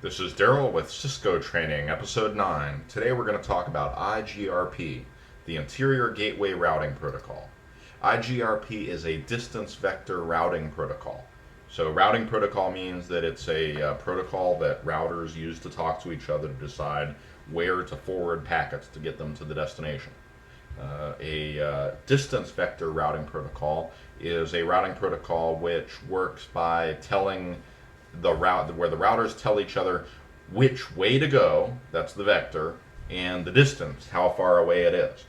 This is Darrell with Cisco Training, Episode 9. Today we're going to talk about IGRP, the Interior Gateway Routing Protocol. IGRP is a distance vector routing protocol. So routing protocol means that it's a protocol that routers use to talk to each other to decide where to forward packets to get them to the destination. A distance vector routing protocol is a routing protocol which works by telling the route where the routers tell each other which way to go, that's the vector, and the distance, how far away it is.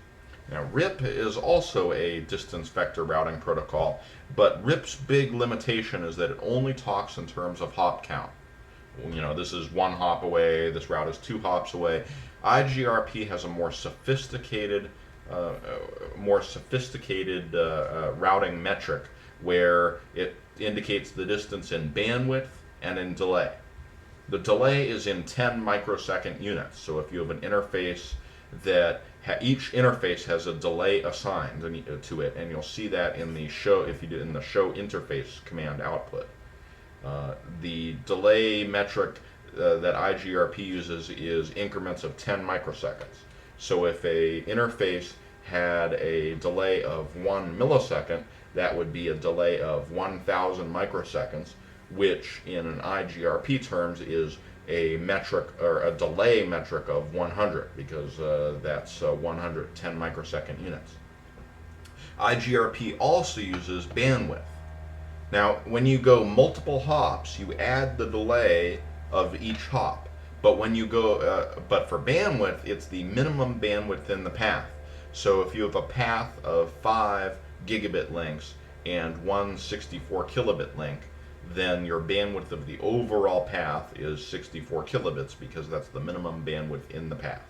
Now, RIP is also a distance vector routing protocol, but RIP's big limitation is that it only talks in terms of hop count. You know, this is 1 hop away, this route is 2 hops away. IGRP has a more sophisticated routing metric where it indicates the distance in bandwidth and in delay. The delay is in 10 microsecond units. So if you have an interface that each interface has a delay assigned to it, and you'll see that in the show in the show interface command output. The delay metric that IGRP uses is increments of 10 microseconds. So if a interface had a delay of 1 millisecond, that would be a delay of 1,000 microseconds, which in an IGRP terms is a metric or a delay metric of 100, because that's 110 microsecond units. IGRP also uses bandwidth. Now, when you go multiple hops, you add the delay of each hop. But when you go, but for bandwidth, it's the minimum bandwidth in the path. So if you have a path of 5 gigabit links and one 64 kilobit link, then your bandwidth of the overall path is 64 kilobits, because that's the minimum bandwidth in the path.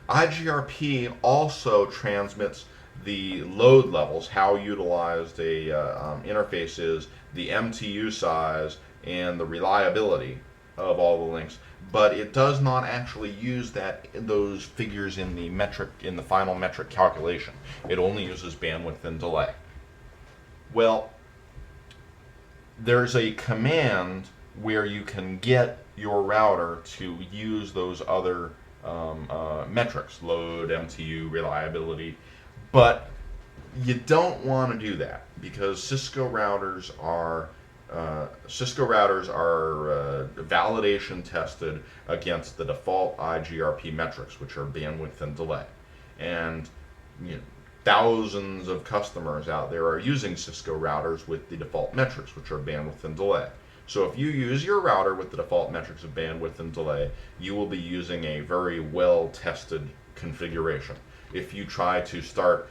IGRP also transmits the load levels, how utilized a interface is, the MTU size, and the reliability of all the links, but it does not actually use those figures in the final metric calculation. It only uses bandwidth and delay. Well, there's a command where you can get your router to use those other metrics, load, MTU, reliability, but you don't want to do that, because Cisco routers are validation tested against the default IGRP metrics, which are bandwidth and delay. And thousands of customers out there are using Cisco routers with the default metrics, which are bandwidth and delay. So if you use your router with the default metrics of bandwidth and delay, you will be using a very well-tested configuration. If you try to start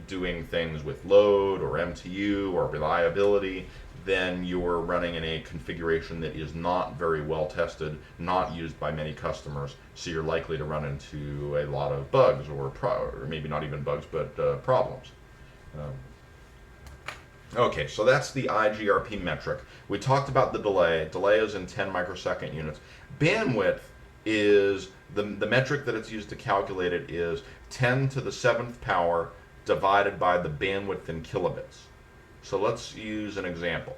doing things with load or MTU or reliability, then you're running in a configuration that is not very well tested, not used by many customers, so you're likely to run into a lot of bugs, or maybe not even bugs, but problems. Okay, so that's the IGRP metric. We talked about the delay. Delay is in 10 microsecond units. Bandwidth is, the metric that it's used to calculate it is 10 to the 7th power divided by the bandwidth in kilobits. So let's use an example.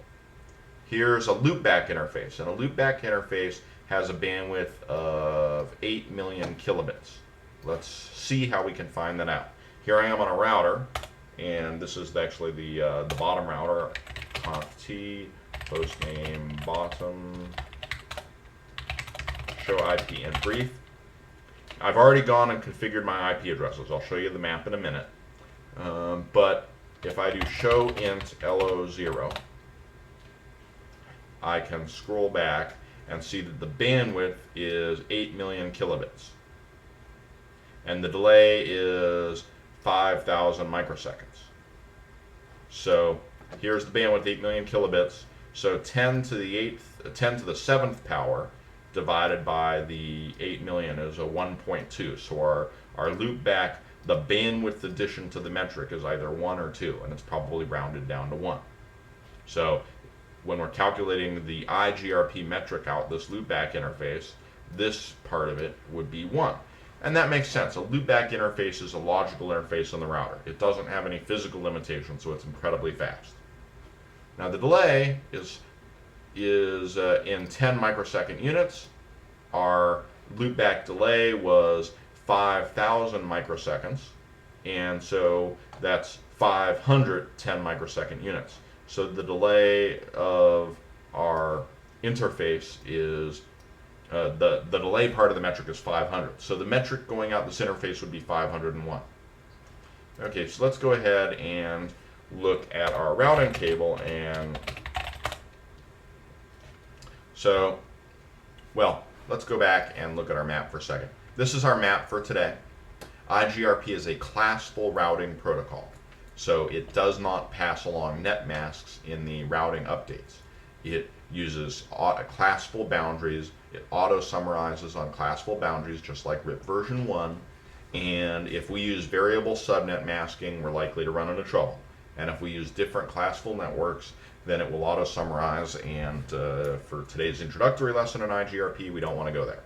Here's a loopback interface, and a loopback interface has a bandwidth of 8 million kilobits. Let's see how we can find that out. Here I am on a router, and this is actually the bottom router, conft hostname bottom, show IP in brief. I've already gone and configured my IP addresses. I'll show you the map in a minute. But if I do show int LO0, I can scroll back and see that the bandwidth is 8 million kilobits. And the delay is 5,000 microseconds. So here's the bandwidth, 8 million kilobits. So 10 to the 7th power divided by the 8 million is a 1.2. So our loopback, the bandwidth addition to the metric is either 1 or 2, and it's probably rounded down to 1. So when we're calculating the IGRP metric out, this loopback interface, this part of it would be 1. And that makes sense. A loopback interface is a logical interface on the router. It doesn't have any physical limitations, so it's incredibly fast. Now the delay is is in 10 microsecond units. Our loopback delay was 5,000 microseconds, and so that's 510 microsecond units. So the delay of our interface is the delay part of the metric is 500. So the metric going out this interface would be 501. Okay, so let's go ahead and look at our routing table. And so, well, let's go back and look at our map for a second. This is our map for today. IGRP is a classful routing protocol, so it does not pass along net masks in the routing updates. It uses classful boundaries. It auto-summarizes on classful boundaries, just like RIP version 1. And if we use variable subnet masking, we're likely to run into trouble. And if we use different classful networks, then it will auto-summarize. And for today's introductory lesson in IGRP, we don't want to go there.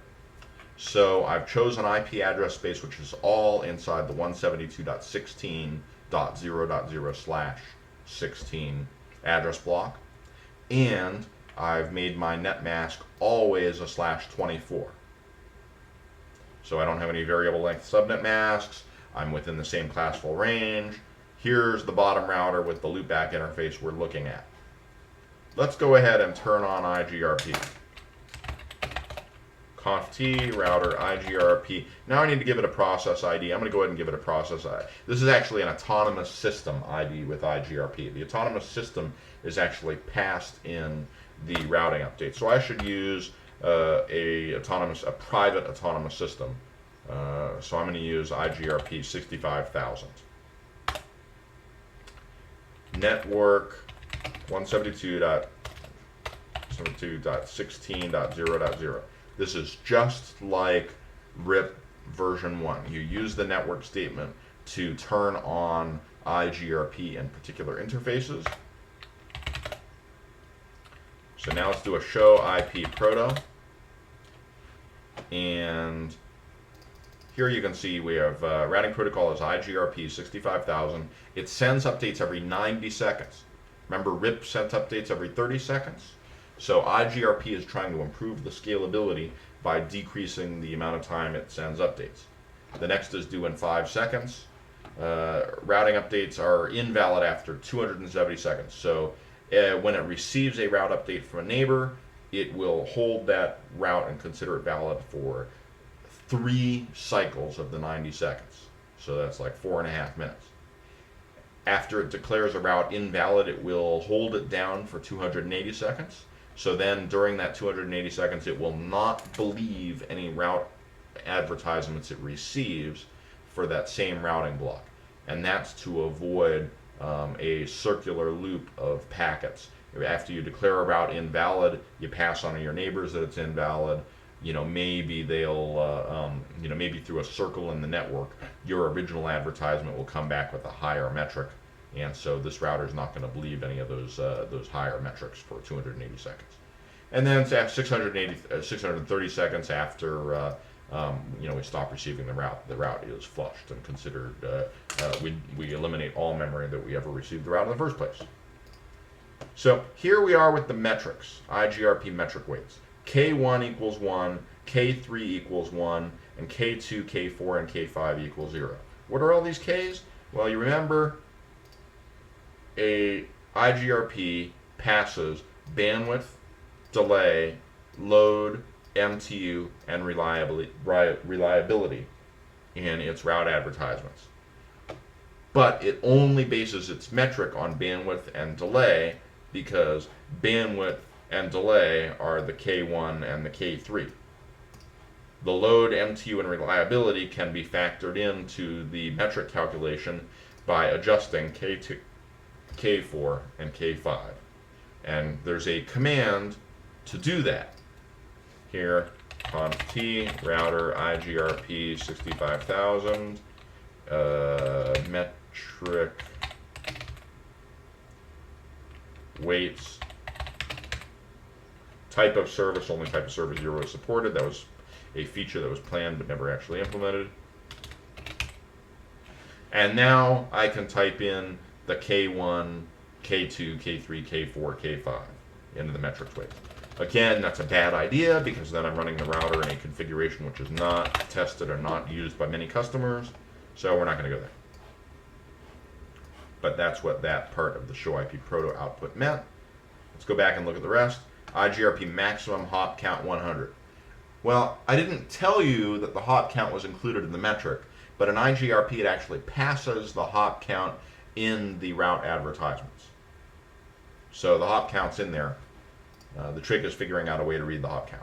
So I've chosen IP address space, which is all inside the 172.16.0.0/16 address block. And I've made my net mask always a /24. So I don't have any variable length subnet masks. I'm within the same classful range. Here's the bottom router with the loopback interface we're looking at. Let's go ahead and turn on IGRP. conft router IGRP. Now I need to give it a process ID. I'm going to go ahead and give it a process ID. This is actually an autonomous system ID with IGRP. The autonomous system is actually passed in the routing update. So I should use a private autonomous system. So I'm going to use IGRP 65,000. Network 172.16.0.0. This is just like RIP version 1. You use the network statement to turn on IGRP in particular interfaces. So now let's do a show IP proto. And here you can see we have routing protocol is IGRP 65,000. It sends updates every 90 seconds. Remember, RIP sent updates every 30 seconds. So IGRP is trying to improve the scalability by decreasing the amount of time it sends updates. The next is due in 5 seconds. Routing updates are invalid after 270 seconds. So when it receives a route update from a neighbor, it will hold that route and consider it valid for 3 cycles of the 90 seconds. So that's like 4.5 minutes. After it declares a route invalid, it will hold it down for 280 seconds. So then during that 280 seconds, it will not believe any route advertisements it receives for that same routing block. And that's to avoid a circular loop of packets. After you declare a route invalid, you pass on to your neighbors that it's invalid. Maybe they'll, maybe through a circle in the network, your original advertisement will come back with a higher metric. And so this router is not going to believe any of those higher metrics for 280 seconds. And then at 630 seconds after we stop receiving the route is flushed and considered. We eliminate all memory that we ever received the route in the first place. So here we are with the metrics, IGRP metric weights. K1 equals 1, K3 equals 1, and K2, K4, and K5 equals 0. What are all these Ks? Well, you remember a IGRP passes bandwidth, delay, load, MTU, and reliability in its route advertisements. But it only bases its metric on bandwidth and delay because bandwidth and delay are the K1 and the K3. The load, MTU, and reliability can be factored into the metric calculation by adjusting K2, K4, and K5. And there's a command to do that. Here, conft router IGRP 65,000 metric weights. Type of service, only type of service 0 is supported. That was a feature that was planned but never actually implemented. And now I can type in the K1, K2, K3, K4, K5. into the metric weight. Again, that's a bad idea because then I'm running the router in a configuration which is not tested or not used by many customers, so we're not going to go there. But that's what that part of the show IP proto output meant. Let's go back and look at the rest. IGRP maximum hop count 100. Well, I didn't tell you that the hop count was included in the metric, but in IGRP it actually passes the hop count in the route advertisements. So the hop count's in there. The trick is figuring out a way to read the hop count.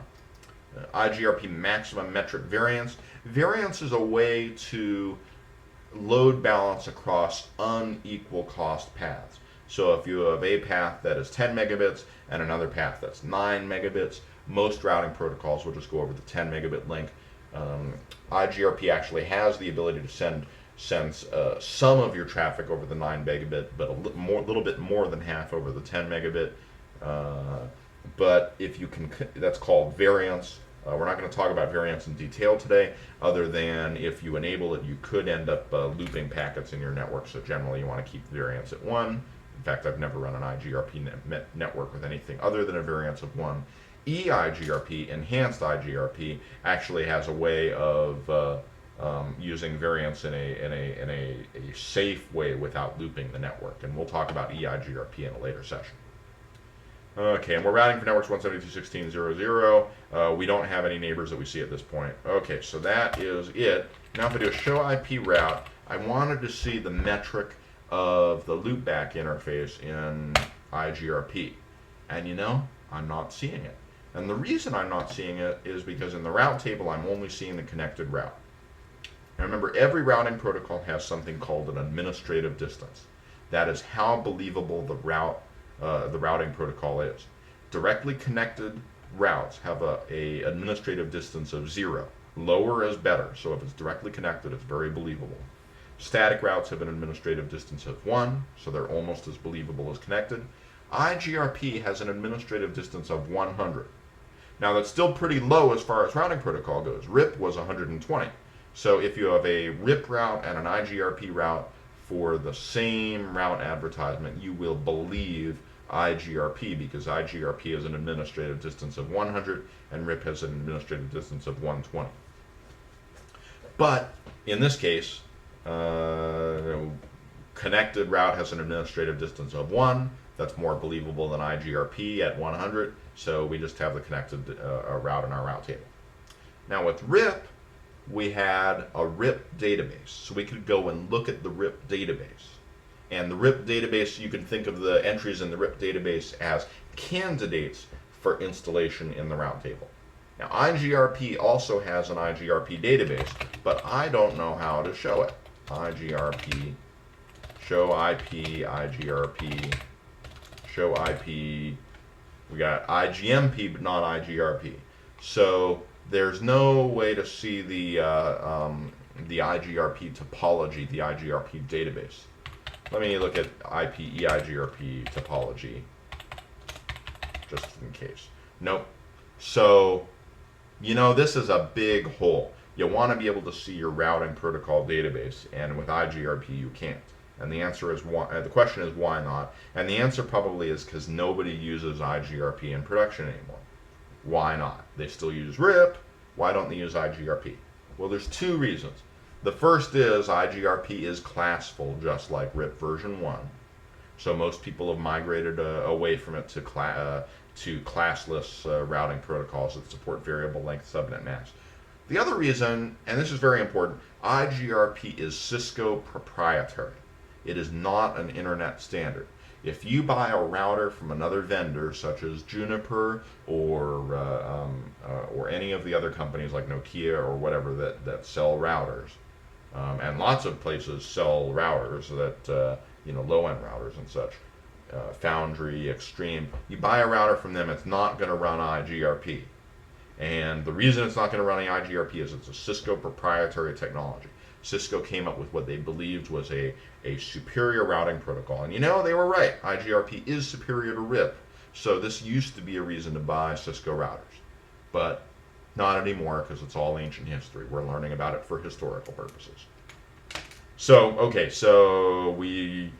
IGRP maximum metric variance. Variance is a way to load balance across unequal cost paths. So if you have a path that is 10 megabits and another path that's 9 megabits, most routing protocols will just go over the 10 megabit link. IGRP actually has the ability to send some of your traffic over the 9 megabit, but a little bit more than half over the 10 megabit. But if you can, that's called variance. We're not going to talk about variance in detail today, other than if you enable it, you could end up looping packets in your network. So generally, you want to keep variance at 1. In fact, I've never run an IGRP network with anything other than a variance of 1. EIGRP, enhanced IGRP, actually has a way of using variance in a safe way without looping the network, and we'll talk about EIGRP in a later session. Okay, and we're routing for networks 172.16.0.0. We don't have any neighbors that we see at this point. Okay, so that is it. Now if I do a show IP route, I wanted to see the metric of the loopback interface in IGRP. And you know, I'm not seeing it. And the reason I'm not seeing it is because in the route table, I'm only seeing the connected route. Now remember, every routing protocol has something called an administrative distance. That is how believable the routing protocol is. Directly connected routes have a administrative distance of 0. Lower is better, so if it's directly connected, it's very believable. Static routes have an administrative distance of 1, so they're almost as believable as connected. IGRP has an administrative distance of 100. Now that's still pretty low as far as routing protocol goes. RIP was 120. So if you have a RIP route and an IGRP route for the same route advertisement, you will believe IGRP because IGRP has an administrative distance of 100 and RIP has an administrative distance of 120. But in this case, connected route has an administrative distance of 1. That's more believable than IGRP at 100, so we just have the connected route in our route table. Now with RIP, we had a RIP database, so we could go and look at the RIP database. And the RIP database, you can think of the entries in the RIP database as candidates for installation in the route table. Now IGRP also has an IGRP database, but I don't know how to show it. IGRP, show IP, IGRP, show IP. We got IGMP, but not IGRP. So there's no way to see the IGRP topology, the IGRP database. Let me look at IP EIGRP topology, just in case. Nope. So, you know, this is a big hole. You want to be able to see your routing protocol database, and with IGRP you can't. And the answer is why. The question is why not? And the answer probably is because nobody uses IGRP in production anymore. Why not? They still use RIP. Why don't they use IGRP? Well, there's 2 reasons. The first is IGRP is classful, just like RIP version 1. So most people have migrated away from it to classless routing protocols that support variable length subnet maps. The other reason, and this is very important, IGRP is Cisco-proprietary. It is not an internet standard. If you buy a router from another vendor, such as Juniper or any of the other companies like Nokia or whatever that sell routers, and lots of places sell routers that low-end routers and such, Foundry, Extreme. You buy a router from them, it's not going to run IGRP. And the reason it's not going to run IGRP is it's a Cisco proprietary technology. Cisco came up with what they believed was a superior routing protocol. And you know, they were right. IGRP is superior to RIP. So this used to be a reason to buy Cisco routers. But not anymore because it's all ancient history. We're learning about it for historical purposes. So, okay, so we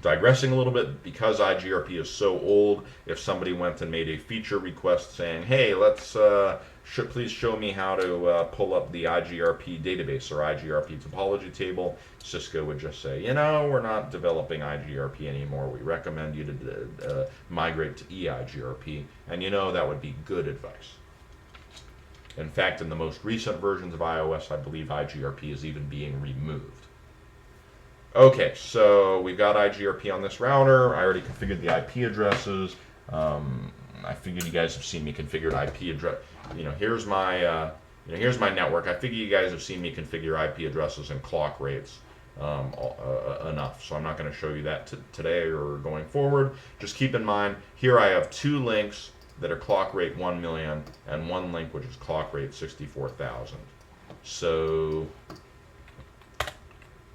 Digressing a little bit, because IGRP is so old, if somebody went and made a feature request saying, hey, let's please show me how to pull up the IGRP database or IGRP topology table, Cisco would just say, you know, we're not developing IGRP anymore. We recommend you to migrate to eIGRP. And you know, that would be good advice. In fact, in the most recent versions of iOS, I believe IGRP is even being removed. Okay, so we've got IGRP on this router. I already configured the IP addresses. I figured you guys have seen me configure IP address. Here's my here's my network. I figure you guys have seen me configure IP addresses and clock rates enough. So I'm not going to show you that today or going forward. Just keep in mind, here I have 2 links that are clock rate 1 million and 1 link which is clock rate 64,000. So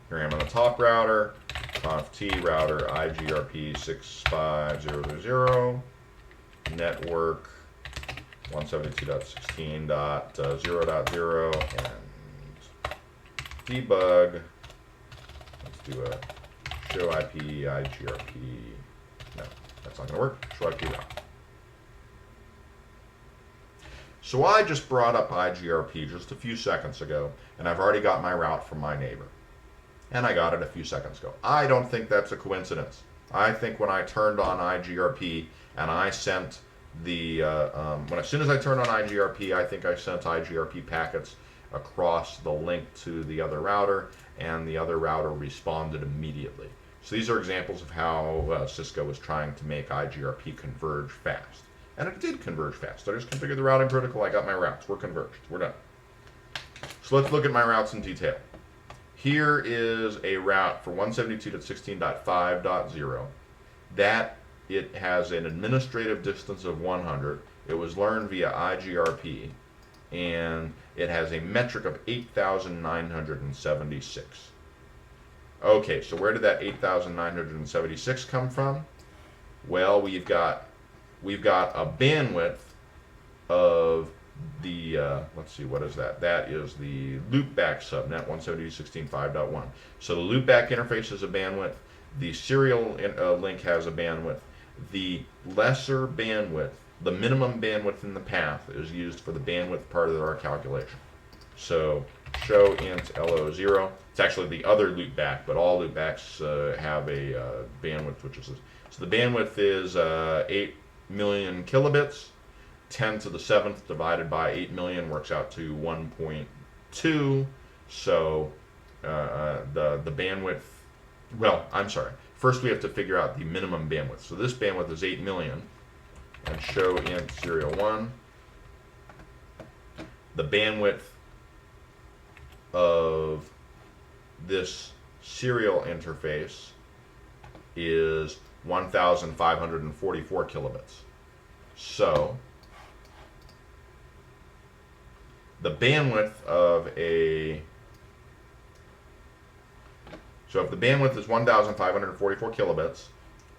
here I am on the top router, conf t router IGRP 65000, network 172.16.0.0, and debug. Let's do a show IP IGRP. No, that's not going to work. Show IP route. So I just brought up IGRP just a few seconds ago, and I've already got my route from my neighbor. And I got it a few seconds ago. I don't think that's a coincidence. I think when I turned on IGRP and I sent the, as soon as I turned on IGRP, I think I sent IGRP packets across the link to the other router, and the other router responded immediately. So these are examples of how Cisco was trying to make IGRP converge fast. And it did converge fast. I just configured the routing protocol, I got my routes, we're converged, we're done. So let's look at my routes in detail. Here is a route for 172.16.5.0 that it has an administrative distance of 100. It was learned via IGRP, and it has a metric of 8,976. Okay, so where did that 8,976 come from? Well, we've got a bandwidth of the, let's see, what is that? That is the Loopback subnet 172.16.5.1. So the Loopback interface is a bandwidth. The serial link has a bandwidth. The lesser bandwidth, the minimum bandwidth in the path, is used for the bandwidth part of our calculation. So show int LO0. It's actually the other loopback, but all loopbacks have a bandwidth, which is so the bandwidth is 8 million kilobits. 10 to the 7th divided by 8 million works out to 1.2. So the bandwidth, well, I'm sorry. First we have to figure out the minimum bandwidth. So this bandwidth is 8 million, and show int serial 1. The bandwidth of this serial interface is 1,544 kilobits. So the bandwidth of so if the bandwidth is 1,544 kilobits,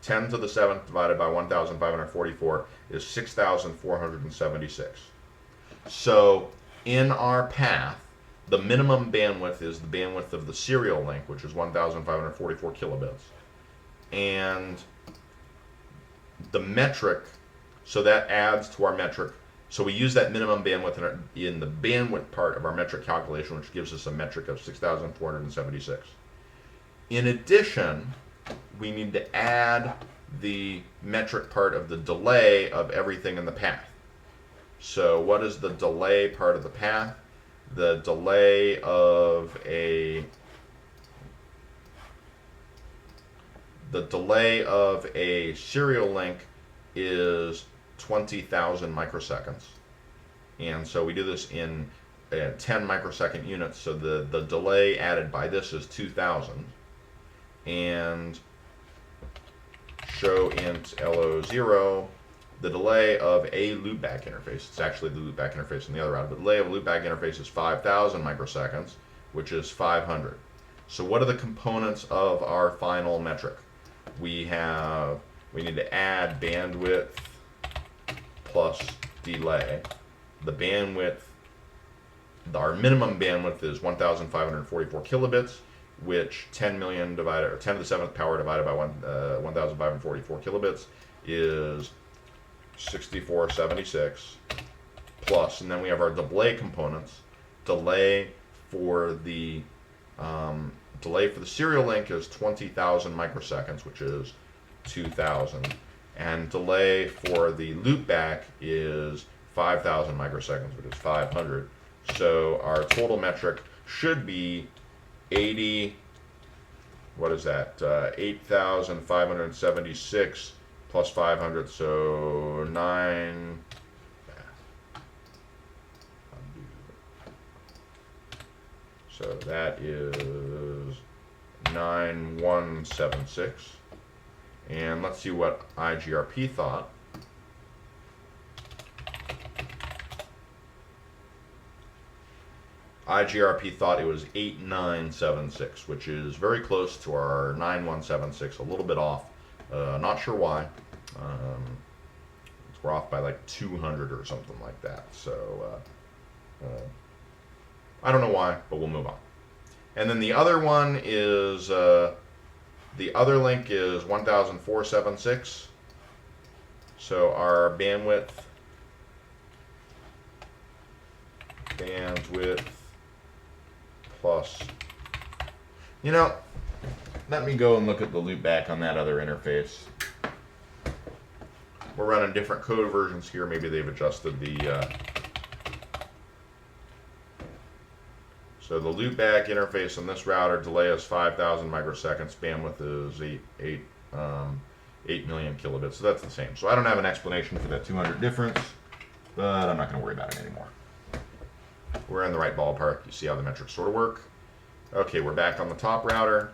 10 to the 7th divided by 1,544 is 6,476. So in our path, the minimum bandwidth is the bandwidth of the serial link, which is 1,544 kilobits. And the metric, so that adds to our metric. So we use that minimum bandwidth in the bandwidth part of our metric calculation, which gives us a metric of 6,476. In addition, we need to add the metric part of the delay of everything in the path. So what is the delay part of the path? The delay of a serial link is 20,000 microseconds. And so we do this in 10 microsecond units. So the delay added by this is 2,000. And show int LO0, the delay of a loopback interface. It's actually the loopback interface in the other router, but the delay of a loopback interface is 5,000 microseconds, which is 500. So what are the components of our final metric? We need to add bandwidth plus delay. The bandwidth, our minimum bandwidth is 1,544 kilobits. which 10 million divided, or 10 to the 7th power divided by 1,544 kilobits is 6476 plus, and then we have our delay components. Delay for the serial link is 20,000 microseconds, which is 2,000, and delay for the loopback is 5,000 microseconds, which is 500. So our total metric should be 80. What is that? 8,576 plus 500, so 9. So that is 9176. And let's see what IGRP thought. IGRP thought it was 8976, which is very close to our 9176, a little bit off. Not sure why. We're off by like 200 or something like that. So I don't know why, but we'll move on. And then the other one is, the other link is 1,476. So our bandwidth plus, you know, let me go and look at the loopback on that other interface. We're running different code versions here. Maybe they've adjusted the, so the loopback interface on this router, delay is 5,000 microseconds, bandwidth is 8 million kilobits, so that's the same. So I don't have an explanation for that 200 difference, but I'm not going to worry about it anymore. We're in the right ballpark. You see how the metrics sort of work. Okay, we're back on the top router.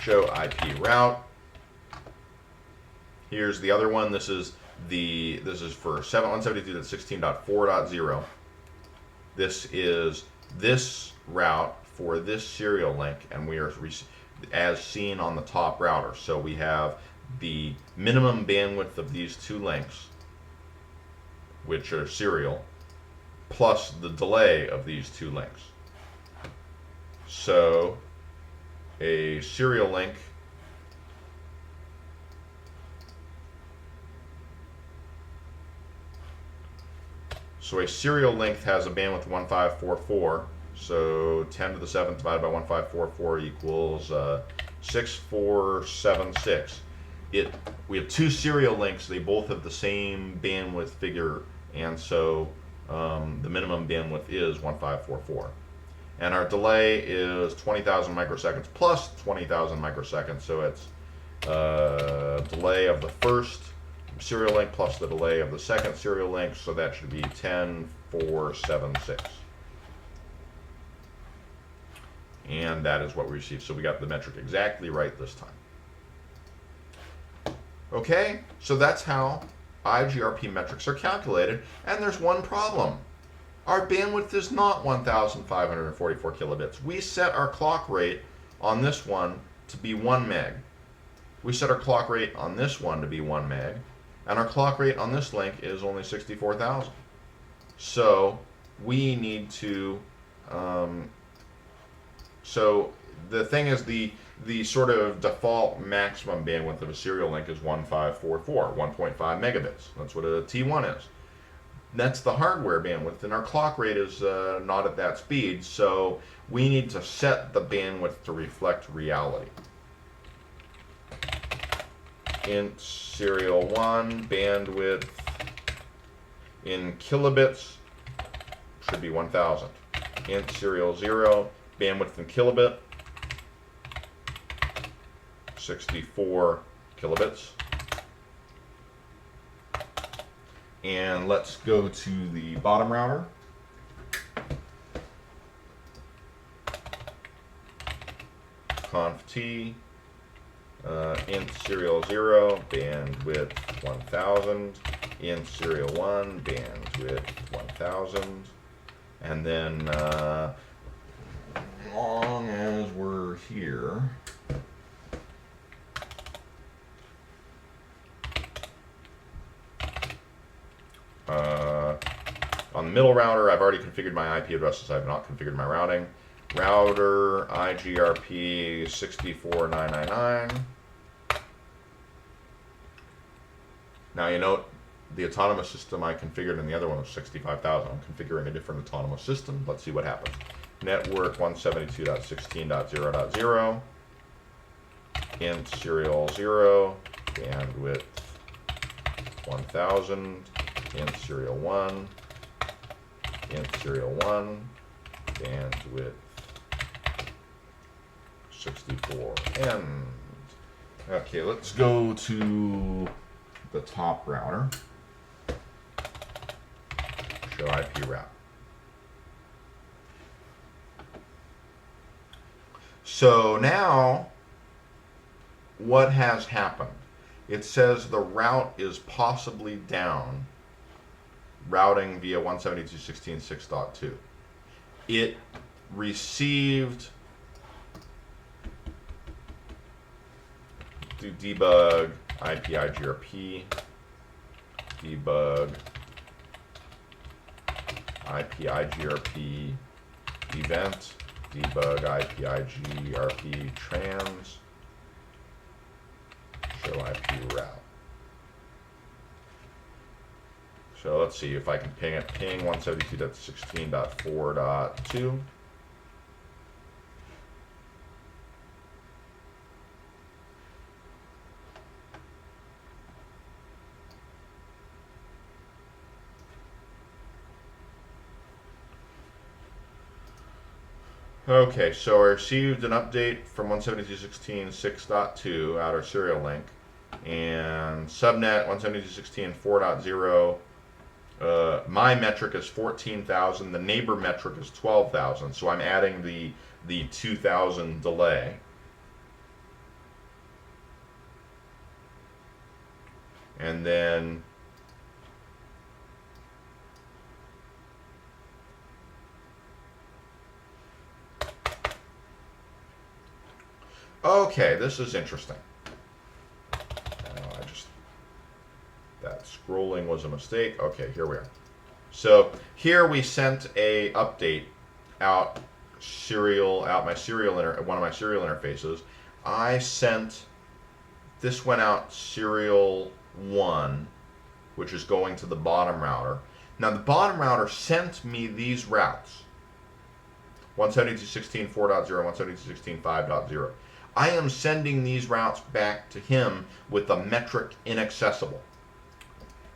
Show IP route. Here's the other one. This is for 172.16.4.0. This is this route for this serial link, and we are as seen on the top router. So we have the minimum bandwidth of these two links, which are serial, plus the delay of these two links. So a serial link has a bandwidth of 1544. So 10 to the 7th divided by 1544 equals 6476. We have two serial links. They both have the same bandwidth figure, and so the minimum bandwidth is 1544. And our delay is 20,000 microseconds plus 20,000 microseconds. So it's delay of the first serial link plus the delay of the second serial link. So that should be 10,476. And that is what we received. So we got the metric exactly right this time. Okay, so that's how IGRP metrics are calculated. And there's one problem. Our bandwidth is not 1,544 kilobits. We set our clock rate on this one to be 1 meg. We set our clock rate on this one to be 1 meg. And our clock rate on this link is only 64,000. So we need to, so the thing is, the sort of default maximum bandwidth of a serial link is 1544, 1.5 megabits. That's what a T1 is. That's the hardware bandwidth, and our clock rate is not at that speed, so we need to set the bandwidth to reflect reality. Int serial 1 bandwidth in kilobits should be 1,000. Int serial 0 bandwidth in kilobit, 64 kilobits. And let's go to the bottom router. Conf t, int serial 0, bandwidth 1000, int serial 1, bandwidth 1000, and then as long as we're here, on the middle router, I've already configured my IP addresses. I have not configured my routing. router IGRP 64999. Now you note the autonomous system I configured in the other one was 65,000. I'm configuring a different autonomous system. Let's see what happens. Network 172.16.0.0. Int serial 0. Bandwidth 1000. Int serial 1. Int serial 1. Bandwidth 64. End. Okay, let's go to the top router. Show IP route. So now, what has happened? It says the route is possibly down, routing via 172.16.6.2. It received, do debug IP IGRP, debug IP IGRP event, debug IP IGRP trans, show IP route. So let's see if I can ping it. Ping 172.16.4.2. Okay, so I received an update from 172.16.6.2 outer serial link, and subnet 172.16.4.0. My metric is 14,000. The neighbor metric is 12,000. So I'm adding the 2,000 delay. And then okay, this is interesting. That scrolling was a mistake. Okay, here we are. So here we sent a update out one of my serial interfaces. I sent this went out serial 1, which is going to the bottom router. Now the bottom router sent me these routes: 172.16.4.0, 172.16.5.0. I am sending these routes back to him with the metric inaccessible.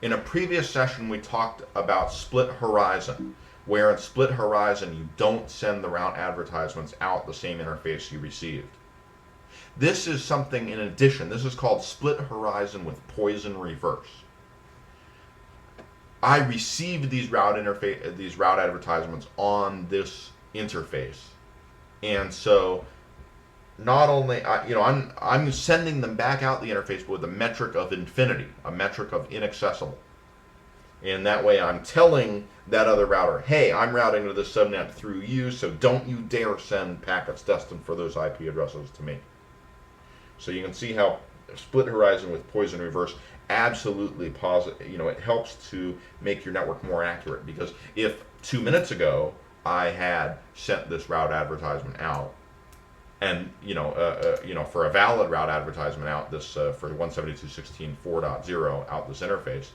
In a previous session, we talked about split horizon, where in split horizon you don't send the route advertisements out the same interface you received. This is something in addition. This is called split horizon with poison reverse. I received these route advertisements on this interface, and so not only I'm sending them back out the interface with a metric of infinity, a metric of inaccessible, and that way I'm telling that other router, hey, I'm routing to this subnet through you, so don't you dare send packets destined for those IP addresses to me. So you can see how split horizon with poison reverse absolutely it helps to make your network more accurate, because if 2 minutes ago I had sent this route advertisement out, and for a valid route advertisement out this for 172.16.4.0 out this interface,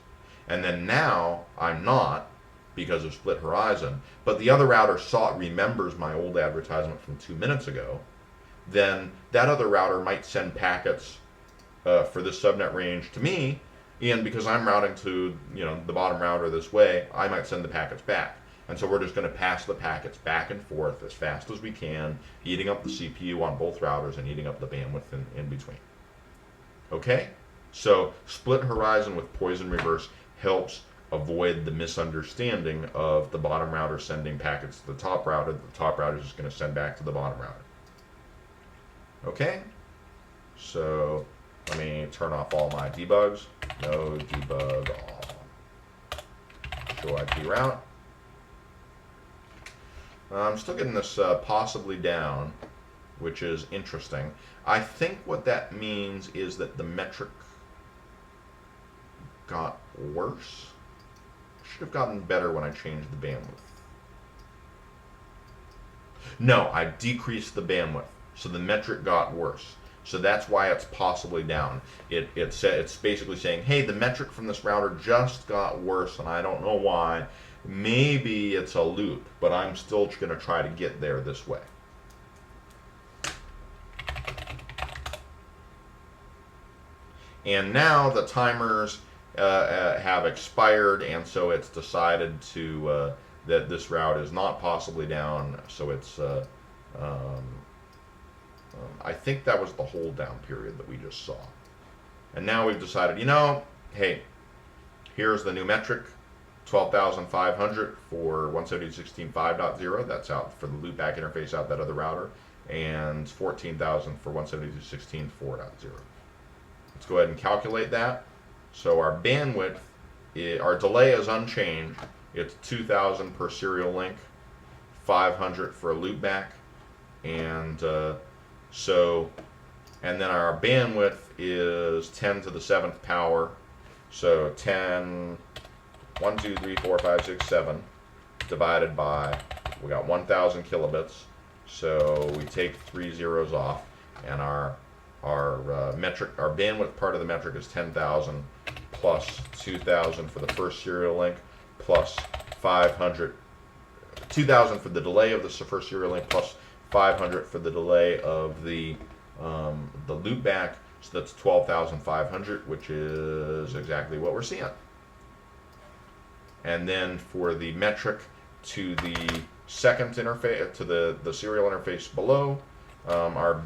and then now I'm not because of split horizon, but the other router remembers my old advertisement from 2 minutes ago, then that other router might send packets for this subnet range to me, and because I'm routing to the bottom router this way, I might send the packets back. And so we're just going to pass the packets back and forth as fast as we can, eating up the CPU on both routers and eating up the bandwidth in between. Okay? So split horizon with poison reverse helps avoid the misunderstanding of the bottom router sending packets to the top router. The top router is just going to send back to the bottom router. Okay? So let me turn off all my debugs. No debug all. Show IP route. I'm still getting this possibly down, which is interesting. I think what that means is that the metric got worse. Should have gotten better when I changed the bandwidth. No, I decreased the bandwidth, so the metric got worse. So that's why it's possibly down. It's basically saying, hey, the metric from this router just got worse, and I don't know why. Maybe it's a loop, but I'm still going to try to get there this way. And now the timers have expired, and so it's decided to that this route is not possibly down. So it's I think that was the hold down period that we just saw. And now we've decided, you know, hey, here's the new metric, 12,500 for 172.16.5.0. That's out for the loopback interface out that other router, and 14,000 for 172.16.4.0. Let's go ahead and calculate that. So our bandwidth, our delay is unchanged. It's 2,000 per serial link, 500 for a loopback, and and then our bandwidth is 10 to the 7th power. So 10, 1, 2, 3, 4, 5, 6, 7 divided by, we got 1,000 kilobits. So we take 3 zeros off, and our metric, our bandwidth part of the metric is 10,000 plus 2,000 for the first serial link plus 500, 2,000 for the delay of the first serial link plus 500 for the delay of the loopback. So that's 12,500, which is exactly what we're seeing. And then for the metric to the second interface, to the serial interface below, our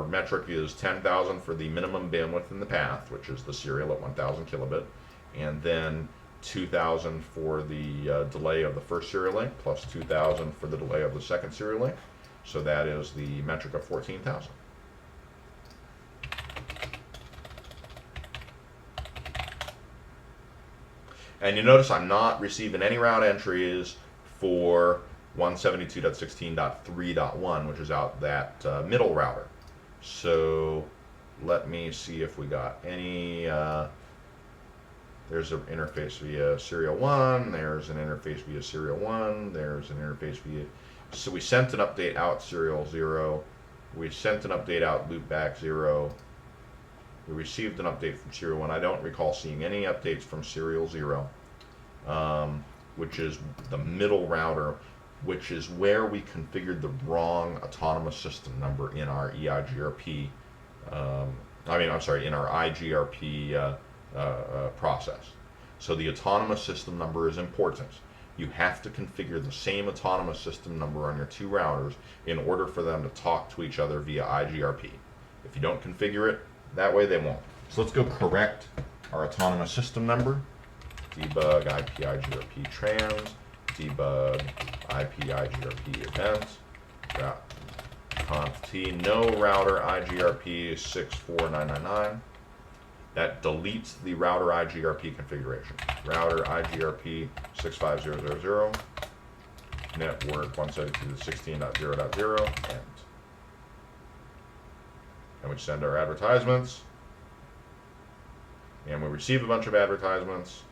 metric is 10,000 for the minimum bandwidth in the path, which is the serial at 1,000 kilobit, and then 2,000 for the delay of the first serial link, plus 2,000 for the delay of the second serial link. So that is the metric of 14,000. And you notice I'm not receiving any route entries for 172.16.3.1, which is out that middle router. So let me see if we got any. There's an interface via serial 1, there's an interface via serial 1, there's an interface via. So we sent an update out serial 0, we sent an update out loopback 0, we received an update from serial 1. I don't recall seeing any updates from serial 0, which is the middle router, which is where we configured the wrong autonomous system number in our IGRP, in our IGRP process. So the autonomous system number is important. You have to configure the same autonomous system number on your two routers in order for them to talk to each other via IGRP. If you don't configure it that way, they won't. So let's go correct our autonomous system number. Debug IP IGRP trans, debug IP IGRP event, conf t no router IGRP 64999. That deletes the router IGRP configuration. Router IGRP 65000, network 172.16.0.0, end. And we send our advertisements, and we receive a bunch of advertisements.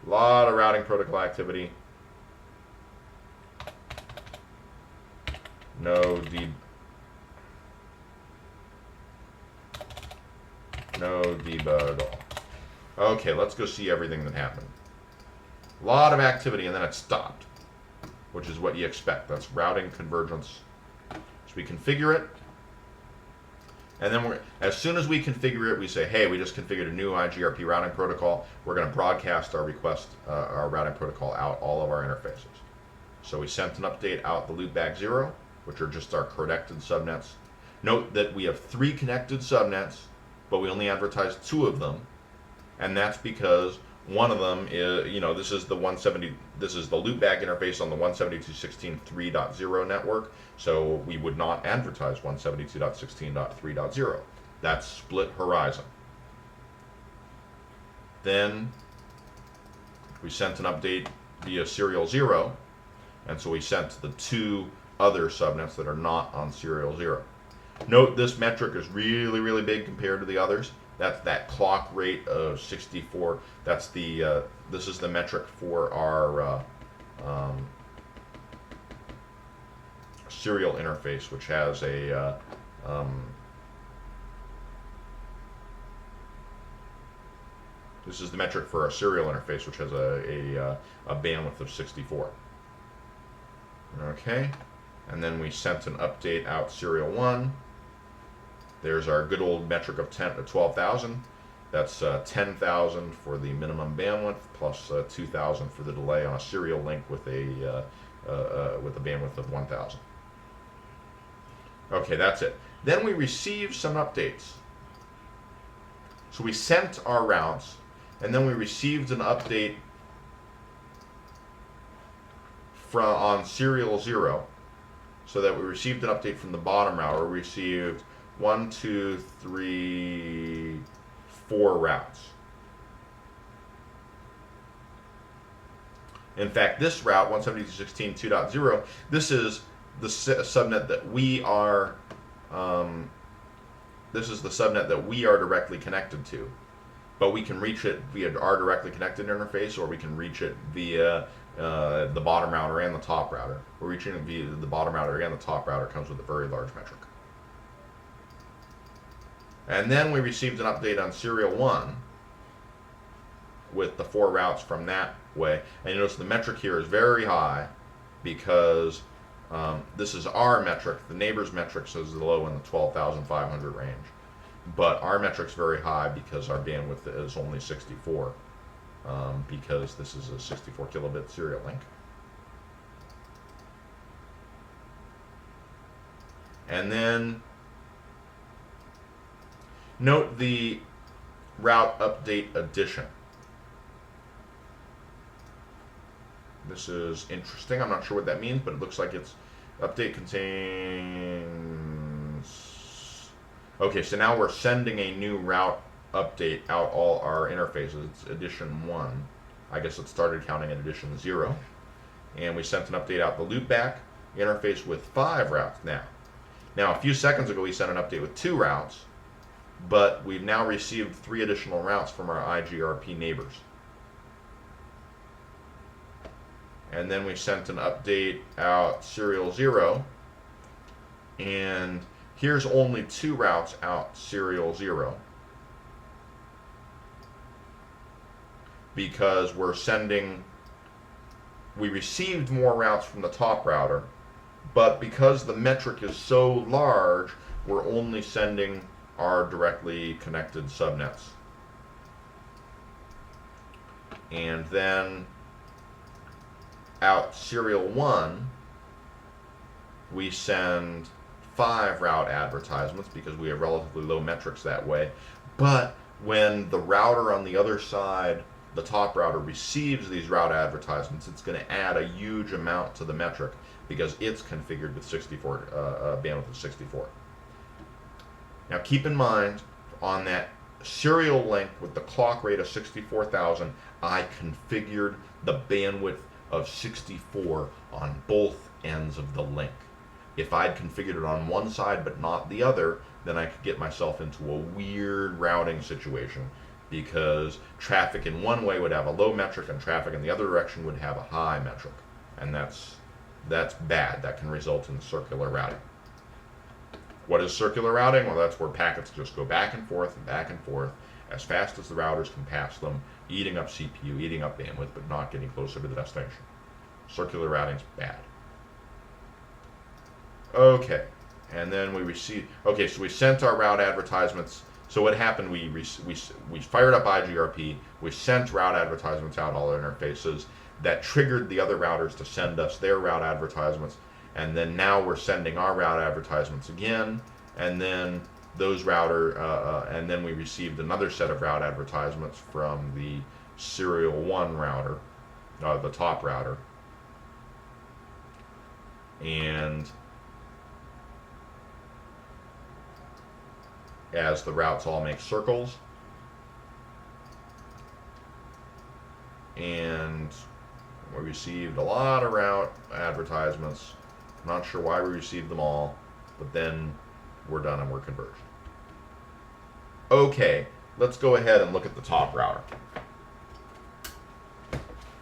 A lot of routing protocol activity. No debug at all. Okay, let's go see everything that happened. A lot of activity, and then it stopped, which is what you expect. That's routing convergence. So we configure it, and then as soon as we configure it, we say, hey, we just configured a new IGRP routing protocol. We're going to broadcast our request, our routing protocol out all of our interfaces. So we sent an update out the loopback 0, which are just our connected subnets. Note that we have 3 connected subnets, but we only advertised 2 of them, and that's because one of them is, this is the loopback interface on the 172.16.3.0 network, so we would not advertise 172.16.3.0. That's split horizon. Then we sent an update via serial 0, and so we sent the 2 other subnets that are not on serial 0. Note this metric is really, really big compared to the others. That's that clock rate of 64. That's the this is the metric for our serial interface, which has a this is the metric for our serial interface, which has a bandwidth of 64. Okay, and then we sent an update out serial 1. There's our good old metric of 12,000. That's 10,000 for the minimum bandwidth plus 2,000 for the delay on a serial link with a bandwidth of 1,000. Okay, that's it. Then we received some updates. So we sent our routes, and then we received an update on serial 0, so that we received an update from the bottom router. We received 1, 2, 3, 4 routes. In fact, this route 172.16.2.0, this is the subnet that we are directly connected to. But we can reach it via our directly connected interface, or we can reach it via the bottom router and the top router. We're reaching it via the bottom router and the top router comes with a very large metric. And then we received an update on serial 1 with the 4 routes from that way. And you notice the metric here is very high because this is our metric. The neighbor's metric says low in the 12,500 range. But our metric's very high because our bandwidth is only 64, because this is a 64 kilobit serial link. And then note the route update addition. This is interesting. I'm not sure what that means, but it looks like it's update contains. Okay, so now we're sending a new route update out all our interfaces. It's edition 1. I guess it started counting at edition 0. And we sent an update out the loopback interface with 5 routes now. Now, a few seconds ago, we sent an update with 2 routes, but we've now received 3 additional routes from our IGRP neighbors. And then we sent an update out serial 0, and here's only 2 routes out serial 0, because we received more routes from the top router, but because the metric is so large, we're only sending our directly connected subnets. And then out serial 1, we send 5 route advertisements because we have relatively low metrics that way. But when the router on the other side, the top router, receives these route advertisements, it's going to add a huge amount to the metric because it's configured with bandwidth of 64. Now keep in mind, on that serial link with the clock rate of 64,000, I configured the bandwidth of 64 on both ends of the link. If I'd configured it on one side but not the other, then I could get myself into a weird routing situation, because traffic in one way would have a low metric and traffic in the other direction would have a high metric. And that's bad. That can result in circular routing. What is circular routing? Well, that's where packets just go back and forth as fast as the routers can pass them, eating up CPU, eating up bandwidth, but not getting closer to the destination. Circular routing's bad. Okay, and then we received. Okay, so we sent our route advertisements. So what happened? We fired up IGRP. We sent route advertisements out all interfaces. That triggered the other routers to send us their route advertisements, and then now we're sending our route advertisements again, and then those and then we received another set of route advertisements from the serial 1 router, the top router, and as the routes all make circles, and we received a lot of route advertisements. I'm not sure why we received them all, but then we're done and we're converged. Okay, let's go ahead and look at the top router.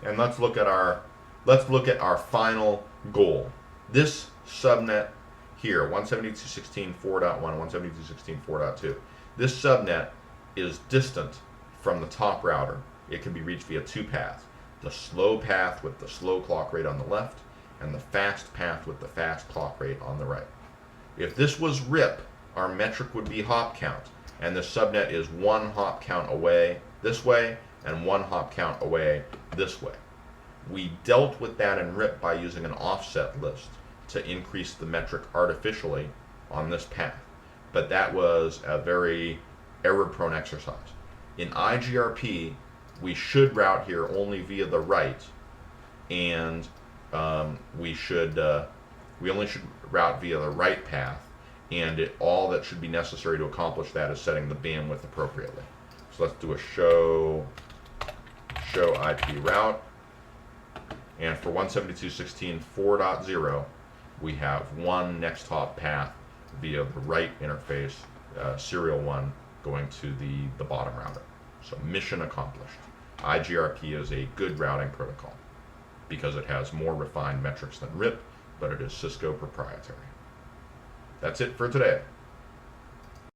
And let's look at our final goal. This subnet here, 172.16.4.1, 172.16.4.2. This subnet is distant from the top router. It can be reached via two paths. The slow path with the slow clock rate on the left, and the fast path with the fast clock rate on the right. If this was RIP, our metric would be hop count, and the subnet is one hop count away this way, and one hop count away this way. We dealt with that in RIP by using an offset list to increase the metric artificially on this path. But that was a very error-prone exercise. In IGRP, we should route here only via the right, and we only should route via the right path, and all that should be necessary to accomplish that is setting the bandwidth appropriately. So let's do a show IP route, and for 172.16.4.0, we have one next hop path via the right interface, serial 1, going to the bottom router. So mission accomplished. IGRP is a good routing protocol because it has more refined metrics than RIP, but it is Cisco proprietary. That's it for today.